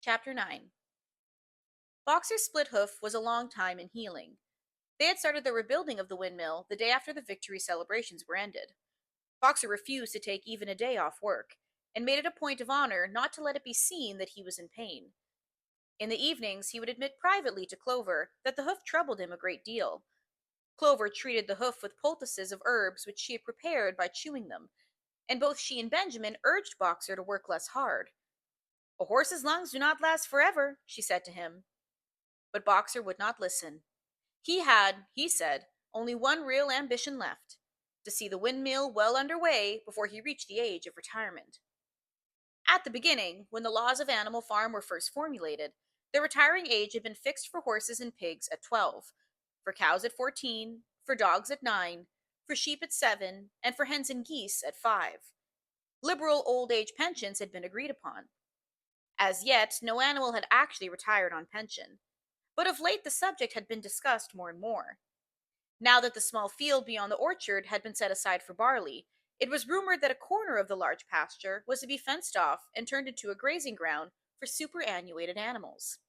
Chapter 9. Boxer's split hoof was a long time in healing. They had started the rebuilding of the windmill the day after the victory celebrations were ended. Boxer refused to take even a day off work, and made it a point of honor not to let it be seen that he was in pain. In the evenings, he would admit privately to Clover that the hoof troubled him a great deal. Clover treated the hoof with poultices of herbs which she had prepared by chewing them, and both she and Benjamin urged Boxer to work less hard. "A horse's lungs do not last forever," she said to him. But Boxer would not listen. He had, he said, only one real ambition left: to see the windmill well under way before he reached the age of retirement. At the beginning, when the laws of Animal Farm were first formulated, the retiring age had been fixed for horses and pigs at 12, for cows at 14, for dogs at 9, for sheep at 7, and for hens and geese at 5. Liberal old age pensions had been agreed upon. As yet, no animal had actually retired on pension, but of late the subject had been discussed more and more. Now that the small field beyond the orchard had been set aside for barley, it was rumored that a corner of the large pasture was to be fenced off and turned into a grazing ground for superannuated animals.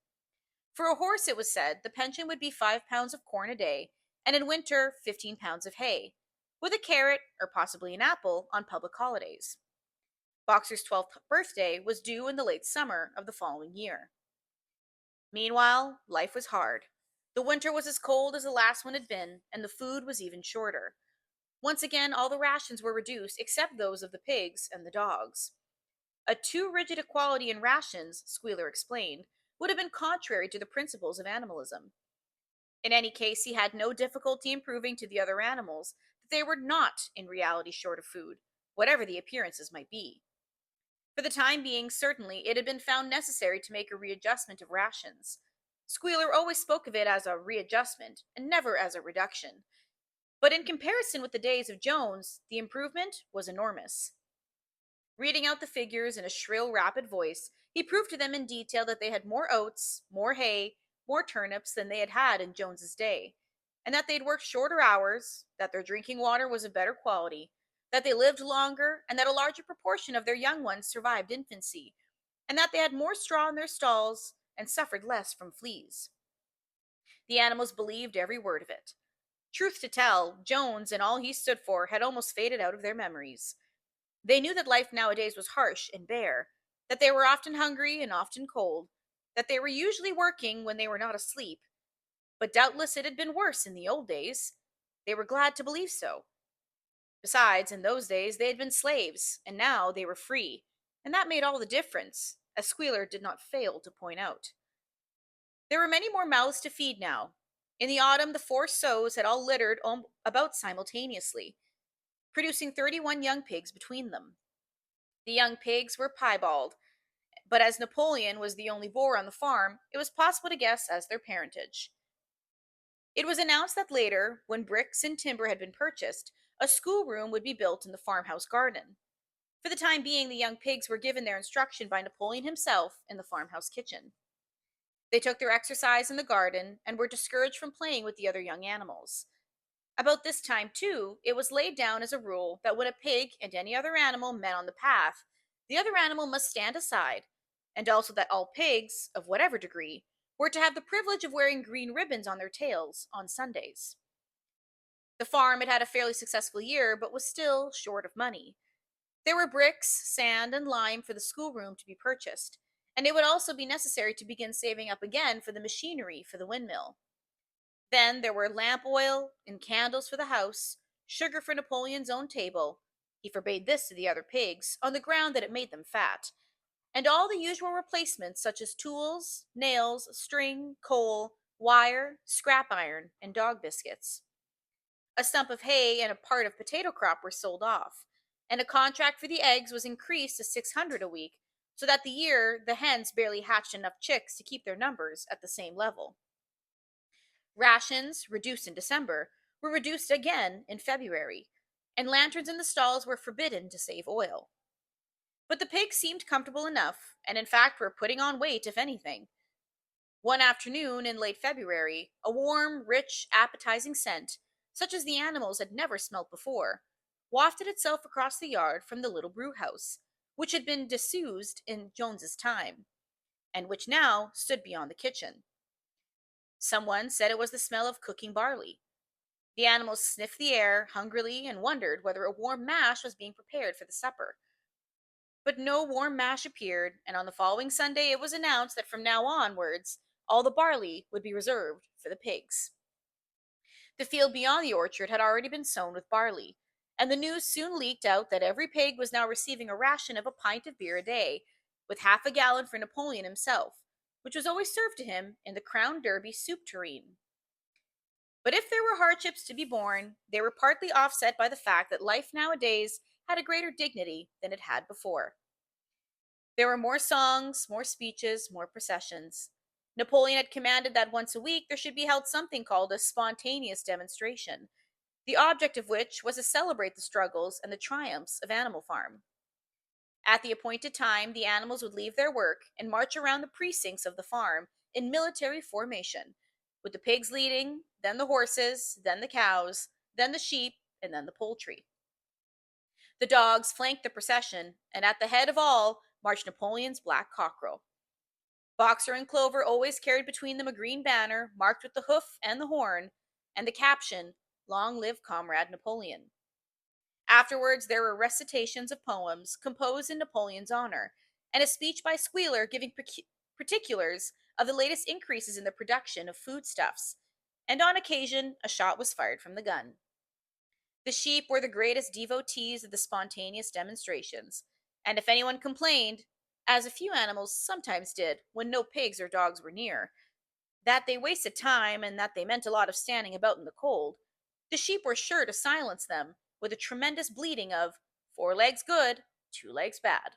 For a horse, it was said, the pension would be 5 pounds of corn a day, and in winter 15 pounds of hay, with a carrot or possibly an apple on public holidays. Boxer's 12th birthday was due in the late summer of the following year. Meanwhile, life was hard. The winter was as cold as the last one had been, and the food was even shorter. Once again, all the rations were reduced except those of the pigs and the dogs. A too rigid equality in rations, Squealer explained, would have been contrary to the principles of animalism. In any case, he had no difficulty in proving to the other animals that they were not in reality short of food, whatever the appearances might be. For the time being, certainly, it had been found necessary to make a readjustment of rations. Squealer always spoke of it as a readjustment, and never as a reduction. But in comparison with the days of Jones, the improvement was enormous. Reading out the figures in a shrill, rapid voice, he proved to them in detail that they had more oats, more hay, more turnips than they had had in Jones's day, and that they had worked shorter hours, that their drinking water was of better quality, that they lived longer, and that a larger proportion of their young ones survived infancy, and that they had more straw in their stalls and suffered less from fleas. The animals believed every word of it. Truth to tell, Jones and all he stood for had almost faded out of their memories. They knew that life nowadays was harsh and bare, that they were often hungry and often cold, that they were usually working when they were not asleep, but doubtless it had been worse in the old days. They were glad to believe so. Besides, in those days they had been slaves, and now they were free, and that made all the difference, as Squealer did not fail to point out. There were many more mouths to feed now. In the autumn, the four sows had all littered about simultaneously, producing 31 young pigs between them. The young pigs were piebald, but as Napoleon was the only boar on the farm, it was possible to guess as their parentage. It was announced that later, when bricks and timber had been purchased, a schoolroom would be built in the farmhouse garden. For the time being, the young pigs were given their instruction by Napoleon himself in the farmhouse kitchen. They took their exercise in the garden and were discouraged from playing with the other young animals. About this time, too, it was laid down as a rule that when a pig and any other animal met on the path, the other animal must stand aside, and also that all pigs, of whatever degree, were to have the privilege of wearing green ribbons on their tails on Sundays. The farm had had a fairly successful year, but was still short of money. There were bricks, sand, and lime for the schoolroom to be purchased, and it would also be necessary to begin saving up again for the machinery for the windmill. Then there were lamp oil and candles for the house, sugar for Napoleon's own table. He forbade this to the other pigs, on the ground that it made them fat, and all the usual replacements such as tools, nails, string, coal, wire, scrap iron, and dog biscuits. A stump of hay and a part of potato crop were sold off, and a contract for the eggs was increased to 600 a week, so that the year the hens barely hatched enough chicks to keep their numbers at the same level. Rations, reduced in December, were reduced again in February, and lanterns in the stalls were forbidden to save oil. But the pigs seemed comfortable enough, and in fact were putting on weight, if anything. One afternoon in late February, a warm, rich, appetizing scent, such as the animals had never smelt before, wafted itself across the yard from the little brew house, which had been disused in Jones's time. and which now stood beyond the kitchen. Someone said it was the smell of cooking barley. The animals sniffed the air hungrily and wondered whether a warm mash was being prepared for the supper. But no warm mash appeared, and on the following Sunday it was announced that from now onwards, all the barley would be reserved for the pigs. The field beyond the orchard had already been sown with barley, and the news soon leaked out that every pig was now receiving a ration of a pint of beer a day, with half a gallon for Napoleon himself, which was always served to him in the Crown Derby soup tureen. But if there were hardships to be borne, they were partly offset by the fact that life nowadays had a greater dignity than it had before. There were more songs, more speeches, more processions. Napoleon had commanded that once a week there should be held something called a spontaneous demonstration, the object of which was to celebrate the struggles and the triumphs of Animal Farm. At the appointed time, the animals would leave their work and march around the precincts of the farm in military formation, with the pigs leading, then the horses, then the cows, then the sheep, and then the poultry. The dogs flanked the procession, and at the head of all marched Napoleon's black cockerel. Boxer and Clover always carried between them a green banner marked with the hoof and the horn, and the caption, "Long live Comrade Napoleon." Afterwards, there were recitations of poems composed in Napoleon's honor, and a speech by Squealer giving particulars of the latest increases in the production of foodstuffs, and on occasion, a shot was fired from the gun. The sheep were the greatest devotees of the spontaneous demonstrations, and if anyone complained, as a few animals sometimes did when no pigs or dogs were near, that they wasted time and that they meant a lot of standing about in the cold, the sheep were sure to silence them with a tremendous bleating of "four legs good, two legs bad."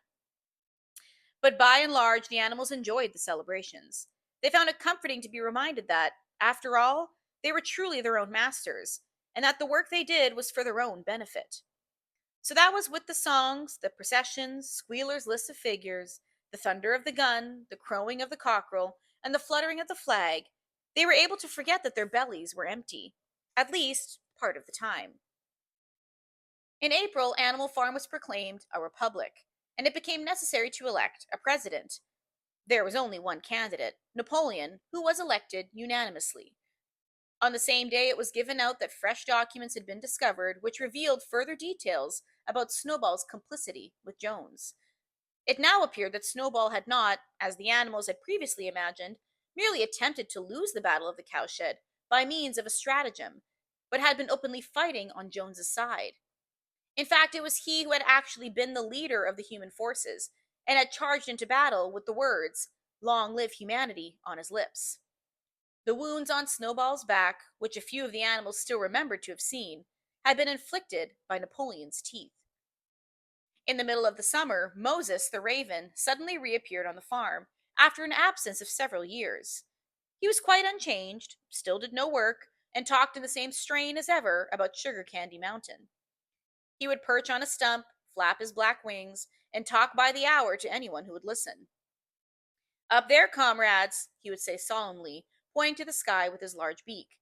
But by and large, the animals enjoyed the celebrations. They found it comforting to be reminded that, after all, they were truly their own masters, and that the work they did was for their own benefit. So that was with the songs, the processions, Squealer's list of figures, the thunder of the gun, the crowing of the cockerel, and the fluttering of the flag, they were able to forget that their bellies were empty, at least part of the time. In April, Animal Farm was proclaimed a republic, and it became necessary to elect a president. There was only one candidate, Napoleon, who was elected unanimously. On the same day, it was given out that fresh documents had been discovered which revealed further details about Snowball's complicity with Jones. It now appeared that Snowball had not, as the animals had previously imagined, merely attempted to lose the Battle of the Cowshed by means of a stratagem, but had been openly fighting on Jones's side. In fact, it was he who had actually been the leader of the human forces and had charged into battle with the words, "Long live humanity," on his lips. The wounds on Snowball's back, which a few of the animals still remembered to have seen, had been inflicted by Napoleon's teeth. In the middle of the summer, Moses the raven suddenly reappeared on the farm after an absence of several years. He was quite unchanged, still did no work, and talked in the same strain as ever about Sugar Candy Mountain. He would perch on a stump, flap his black wings, and talk by the hour to anyone who would listen. "Up there, comrades," he would say solemnly, pointing to the sky with his large beak.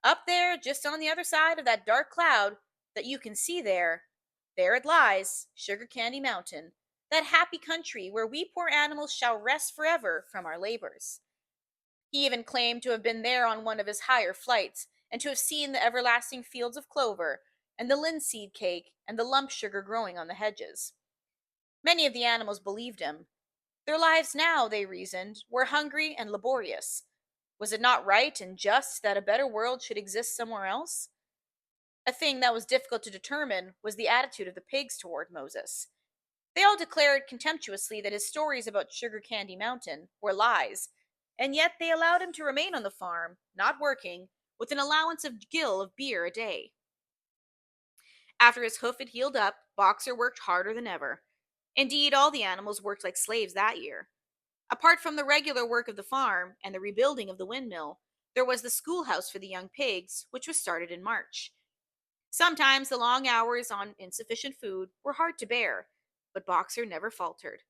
"Up there, just on the other side of that dark cloud that you can see there, there it lies, Sugar Candy Mountain, that happy country where we poor animals shall rest forever from our labors." He even claimed to have been there on one of his higher flights, and to have seen the everlasting fields of clover, and the linseed cake, and the lump sugar growing on the hedges. Many of the animals believed him. Their lives now, they reasoned, were hungry and laborious. Was it not right and just that a better world should exist somewhere else? A thing that was difficult to determine was the attitude of the pigs toward Moses. They all declared contemptuously that his stories about Sugar Candy Mountain were lies, and yet they allowed him to remain on the farm, not working, with an allowance of gill of beer a day. After his hoof had healed up, Boxer worked harder than ever. Indeed, all the animals worked like slaves that year. Apart from the regular work of the farm and the rebuilding of the windmill, there was the schoolhouse for the young pigs, which was started in March. Sometimes the long hours on insufficient food were hard to bear, but Boxer never faltered.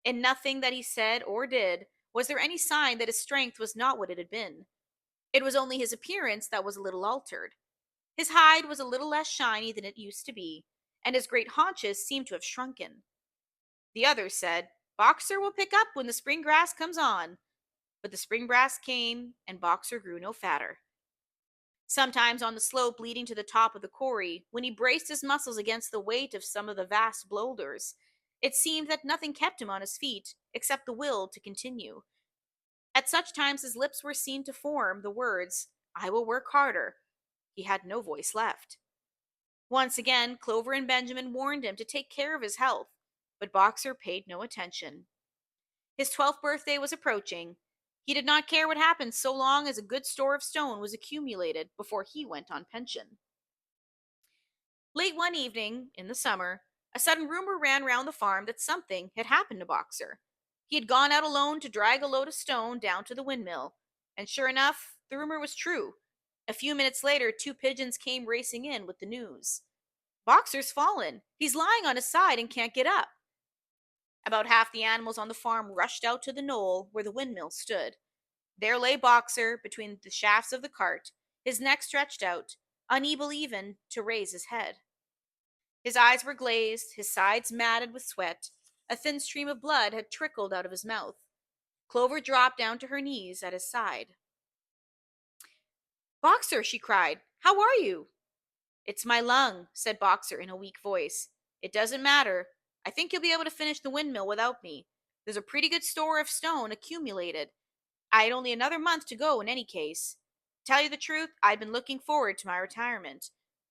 In nothing that he said or did was there any sign that his strength was not what it had been. It was only his appearance that was a little altered. His hide was a little less shiny than it used to be, and his great haunches seemed to have shrunken. The others said, Boxer will pick up when the spring grass comes on. But the spring grass came, and Boxer grew no fatter. Sometimes on the slope leading to the top of the quarry, when he braced his muscles against the weight of some of the vast boulders, it seemed that nothing kept him on his feet except the will to continue. At such times his lips were seen to form the words, "I will work harder." He had no voice left. Once again, Clover and Benjamin warned him to take care of his health, but Boxer paid no attention. His 12th birthday was approaching. He did not care what happened so long as a good store of stone was accumulated before he went on pension. Late one evening, in the summer, a sudden rumor ran round the farm that something had happened to Boxer. He had gone out alone to drag a load of stone down to the windmill, and sure enough, the rumor was true. A few minutes later, two pigeons came racing in with the news. "Boxer's fallen. He's lying on his side and can't get up." About half the animals on the farm rushed out to the knoll where the windmill stood. There lay Boxer between the shafts of the cart, his neck stretched out, unable even to raise his head. His eyes were glazed, his sides matted with sweat. A thin stream of blood had trickled out of his mouth. Clover dropped down to her knees at his side. "Boxer," she cried, "how are you?" "It's my lung," said Boxer in a weak voice. "It doesn't matter. I think you'll be able to finish the windmill without me. There's a pretty good store of stone accumulated. I had only another month to go in any case. Tell you the truth, I've been looking forward to my retirement.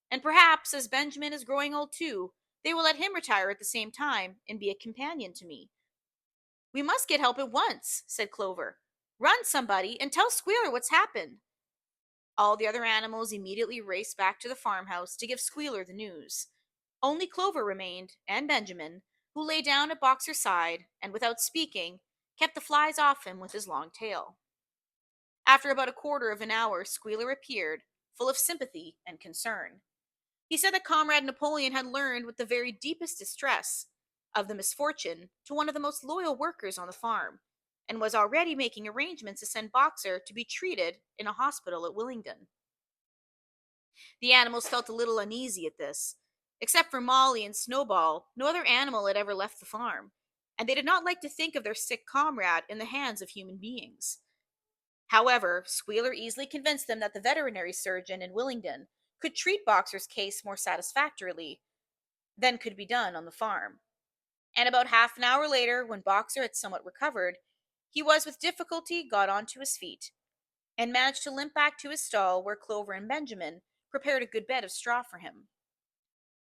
And perhaps, as Benjamin is growing old too, they will let him retire at the same time and be a companion to me." "We must get help at once," said Clover. "Run, somebody, and tell Squealer what's happened." All the other animals immediately raced back to the farmhouse to give Squealer the news. Only Clover remained, and Benjamin, who lay down at Boxer's side and, without speaking, kept the flies off him with his long tail. After about a quarter of an hour, Squealer appeared, full of sympathy and concern. He said that Comrade Napoleon had learned with the very deepest distress of the misfortune to one of the most loyal workers on the farm, and was already making arrangements to send Boxer to be treated in a hospital at Willingdon. The animals felt a little uneasy at this. Except for Molly and Snowball, no other animal had ever left the farm, and they did not like to think of their sick comrade in the hands of human beings. However, Squealer easily convinced them that the veterinary surgeon in Willingdon could treat Boxer's case more satisfactorily than could be done on the farm. And about half an hour later, when Boxer had somewhat recovered, he was with difficulty got onto his feet, and managed to limp back to his stall where Clover and Benjamin prepared a good bed of straw for him.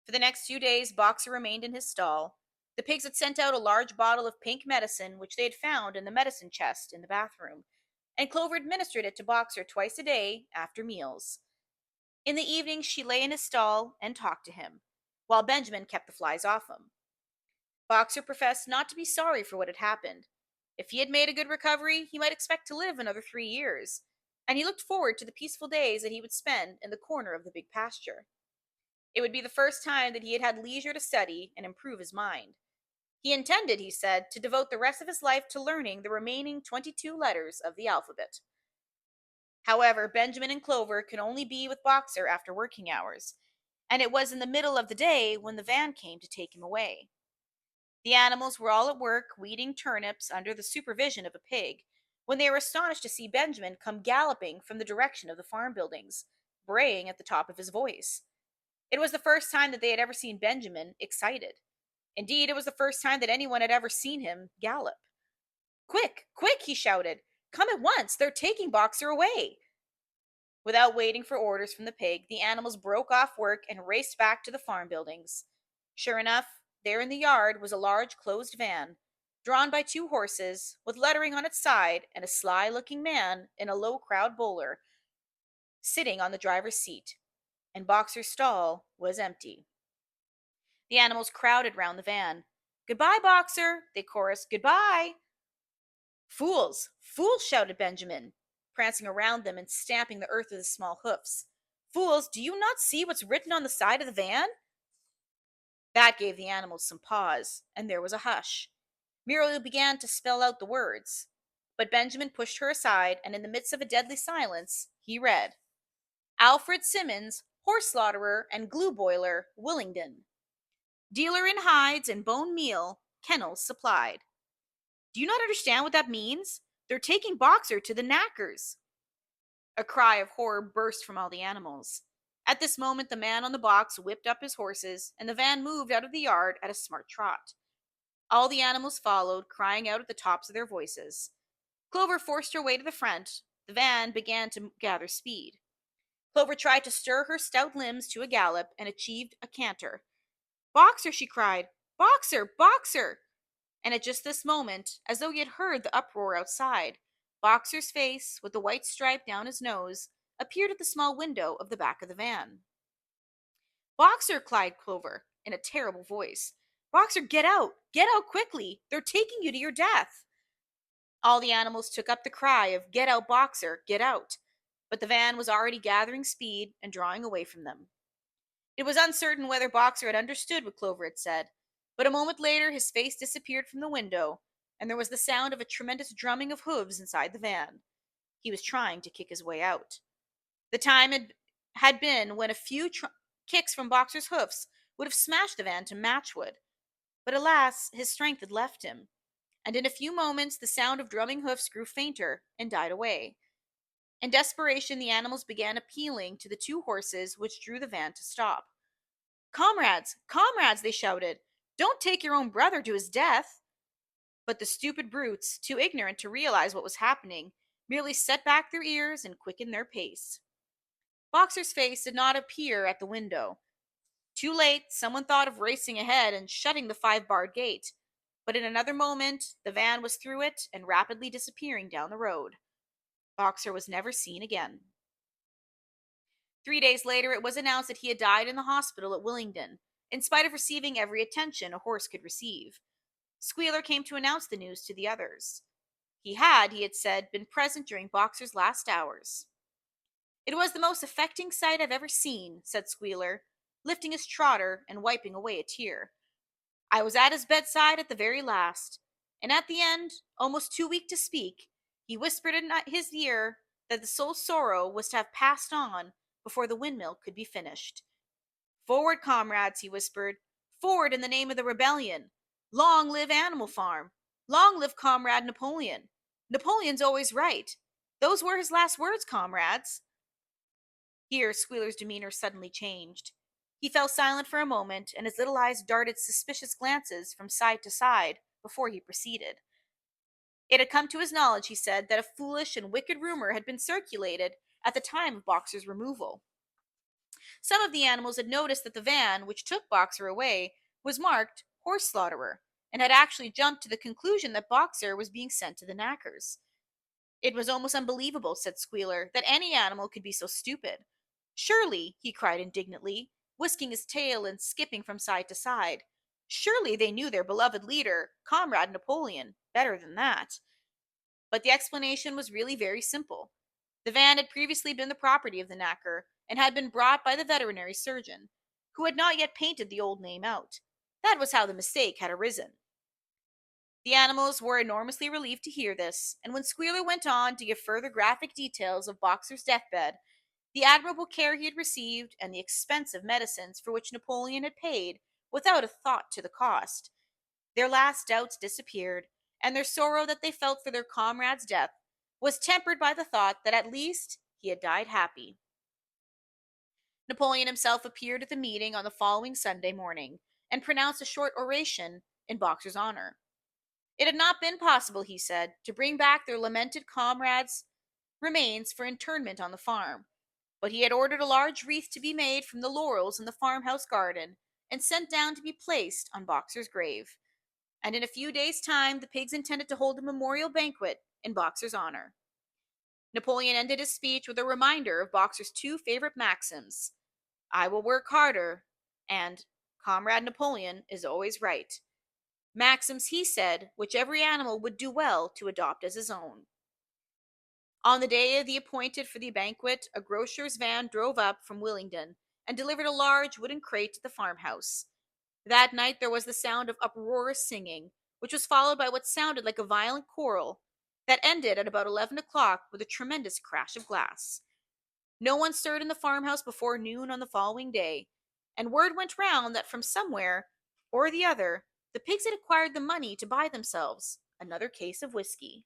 For the next few days, Boxer remained in his stall. The pigs had sent out a large bottle of pink medicine, which they had found in the medicine chest in the bathroom, and Clover administered it to Boxer twice a day after meals. In the evening, she lay in his stall and talked to him, while Benjamin kept the flies off him. Boxer professed not to be sorry for what had happened. If he had made a good recovery, he might expect to live another 3 years, and he looked forward to the peaceful days that he would spend in the corner of the big pasture. It would be the first time that he had had leisure to study and improve his mind. He intended, he said, to devote the rest of his life to learning the remaining 22 letters of the alphabet. However, Benjamin and Clover could only be with Boxer after working hours, and it was in the middle of the day when the van came to take him away. The animals were all at work weeding turnips under the supervision of a pig, when they were astonished to see Benjamin come galloping from the direction of the farm buildings, braying at the top of his voice. It was the first time that they had ever seen Benjamin excited. Indeed, it was the first time that anyone had ever seen him gallop. "Quick, quick," he shouted. "Come at once. They're taking Boxer away." Without waiting for orders from the pig, the animals broke off work and raced back to the farm buildings. Sure enough, there in the yard was a large closed van, drawn by two horses, with lettering on its side and a sly-looking man in a low-crowd bowler sitting on the driver's seat, and Boxer's stall was empty. The animals crowded round the van. "Goodbye, Boxer," they chorused. "Goodbye." "Fools! Fools!" shouted Benjamin, prancing around them and stamping the earth with his small hoofs. "Fools, do you not see what's written on the side of the van?" That gave the animals some pause, and there was a hush. Muriel began to spell out the words, but Benjamin pushed her aside, and in the midst of a deadly silence, he read, "Alfred Simmons, horse slaughterer and glue boiler, Willingdon. Dealer in hides and bone meal, kennels supplied. Do you not understand what that means? They're taking Boxer to the knackers. A cry of horror burst from all the animals. At this moment, the man on the box whipped up his horses, and the van moved out of the yard at a smart trot. All the animals followed, crying out at the tops of their voices. Clover forced her way to the front. The van began to gather speed. Clover tried to stir her stout limbs to a gallop and achieved a canter. Boxer, she cried. Boxer! Boxer! And at just this moment, as though he had heard the uproar outside, Boxer's face, with the white stripe down his nose, appeared at the small window of the back of the van. Boxer, cried Clover, in a terrible voice. Boxer, get out! Get out quickly! They're taking you to your death! All the animals took up the cry of "Get out, Boxer! Get out!" But the van was already gathering speed and drawing away from them. It was uncertain whether Boxer had understood what Clover had said, but a moment later his face disappeared from the window, and there was the sound of a tremendous drumming of hooves inside the van. He was trying to kick his way out. The time had been when a few kicks from Boxer's hoofs would have smashed the van to matchwood. But alas, his strength had left him, and in a few moments the sound of drumming hoofs grew fainter and died away. In desperation, the animals began appealing to the two horses which drew the van to stop. Comrades! Comrades! They shouted. Don't take your own brother to his death! But the stupid brutes, too ignorant to realize what was happening, merely set back their ears and quickened their pace. Boxer's face did not appear at the window. Too late, someone thought of racing ahead and shutting the 5-barred gate, but in another moment the van was through it and rapidly disappearing down the road. Boxer was never seen again. 3 days later, it was announced that he had died in the hospital at Willingdon, in spite of receiving every attention a horse could receive. Squealer came to announce the news to the others. He had said, been present during Boxer's last hours. It was the most affecting sight I've ever seen, said Squealer, lifting his trotter and wiping away a tear. I was at his bedside at the very last, and at the end, almost too weak to speak, he whispered in his ear that the soul's sorrow was to have passed on before the windmill could be finished. Forward, comrades, he whispered. Forward in the name of the rebellion. Long live Animal Farm. Long live Comrade Napoleon. Napoleon's always right. Those were his last words, comrades. Here, Squealer's demeanor suddenly changed. He fell silent for a moment, and his little eyes darted suspicious glances from side to side before he proceeded. It had come to his knowledge, he said, that a foolish and wicked rumor had been circulated at the time of Boxer's removal. Some of the animals had noticed that the van, which took Boxer away, was marked Horse Slaughterer, and had actually jumped to the conclusion that Boxer was being sent to the knackers. It was almost unbelievable, said Squealer, that any animal could be so stupid. Surely, he cried indignantly, whisking his tail and skipping from side to side, surely they knew their beloved leader, Comrade Napoleon, better than that. But the explanation was really very simple. The van had previously been the property of the knacker, and had been brought by the veterinary surgeon, who had not yet painted the old name out. That was how the mistake had arisen. The animals were enormously relieved to hear this, and when Squealer went on to give further graphic details of Boxer's deathbed, the admirable care he had received, and the expensive medicines for which Napoleon had paid without a thought to the cost, their last doubts disappeared, and their sorrow that they felt for their comrade's death was tempered by the thought that at least he had died happy. Napoleon himself appeared at the meeting on the following Sunday morning, and pronounced a short oration in Boxer's honor. It had not been possible, he said, to bring back their lamented comrade's remains for interment on the farm, but he had ordered a large wreath to be made from the laurels in the farmhouse garden, and sent down to be placed on Boxer's grave. And in a few days' time the pigs intended to hold a memorial banquet in Boxer's honor. Napoleon ended his speech with a reminder of Boxer's two favorite maxims: I will work harder, and Comrade Napoleon is always right. Maxims, he said, which every animal would do well to adopt as his own. On the day appointed for the banquet, a grocer's van drove up from Willingdon and delivered a large wooden crate to the farmhouse. That night there was the sound of uproarious singing, which was followed by what sounded like a violent quarrel that ended at about 11 o'clock with a tremendous crash of glass. No one stirred in the farmhouse before noon on the following day, and word went round that from somewhere or the other the pigs had acquired the money to buy themselves Another case of whiskey.